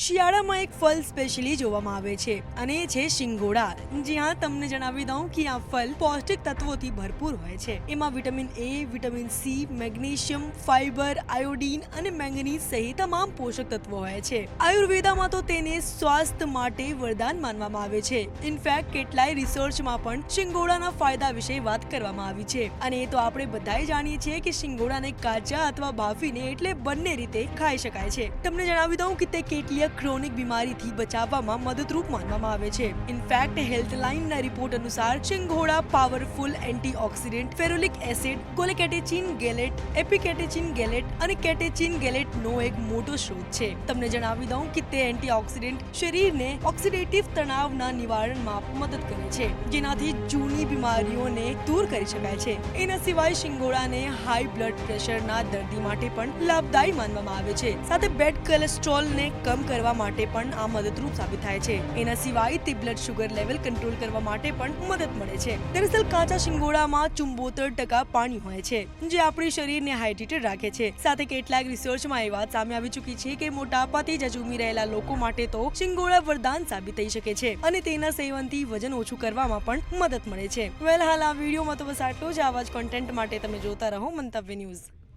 શિયાળામાં એક ફળ સ્પેશિયલી જોવામાં આવે છે અને એ છે શિંગોડા। જ્યાં તમને જણાવી દઉં કે આ ફળ પૌષ્ટિક તત્વોથી ભરપૂર હોય છે। એમાં vitamin A, vitamin C, magnesium, fibre, iodine અને મેંગનીઝ સહિત તમામ પોષક તત્વો હોય છે। આયુર્વેદમાં તો તેને સ્વાસ્થ્ય માટે વરદાન માનવામાં આવે છે। ઇનફેક્ટ કેટલાય રિસર્ચમાં પણ શિંગોડાના ફાયદા વિશે વાત કરવામાં આવી છે અને એ તો આપણે બધાએ જાણીએ છીએ કે શિંગોડાને કાચા અથવા બાફીને એટલે બંને રીતે ખાઈ શકાય છે। તમને જણાવી દઉં કે તે કેટલી ક્રોનિક બીમારીથી બચાવવામાં મદદરૂપ માનવામાં આવે છે। ઇનફેક્ટ હેલ્થલાઇનના રિપોર્ટ અનુસાર શિંગોડા પાવરફુલ એન્ટીઓક્સિડન્ટ, ફેરોલિક એસિડ, કોલેકેટેચિન ગેલેટ, એપિકેટેચિન ગેલેટ અને કેટેચિન ગેલેટનો એક મોટો સ્ત્રોત છે। તમને જણાવી દઉં કે તે એન્ટીઓક્સિડન્ટ શરીરને ઓક્સિડેટિવ તણાવના નિવારણમાં મદદ કરે છે, જેનાથી જૂની બીમારીઓને દૂર કરી શકાય છે। એના સિવાય શિંગોડાને હાઈ બ્લડ પ્રેશરના દર્દી માટે પણ લાભદાયી માનવામાં આવે છે। સાથે બેડ કોલેસ્ટ્રોલને કમ કરવા માટે પણ આ મદદરૂપ સાબિત થાય છે। એના સિવાય તે બ્લડ શુગર લેવલ કંટ્રોલ કરવા માટે પણ મદદ મળે છે। દરઅસલ કાચા શિંગોડામાં 74% પાણી હોય છે, જે આપણા શરીરને હાઇડ્રેટેડ રાખે છે। સાથે કેટલાક રિસર્ચમાં એ વાત સામે આવી ચૂકી છે કે મોટાપાથી ઝઝૂમી રહેલા લોકો માટે તો શિંગોડા વરદાન સાબિત થઈ શકે છે અને તેના સેવનથી વજન ઓછું કરવામાં પણ મદદ મળે છે। હાલ આ વિડીયોમાં તો બસ આટલું જ। આવા જ કોન્ટેન્ટ માટે તમે જોતા રહો મંતવ્ય ન્યૂઝ।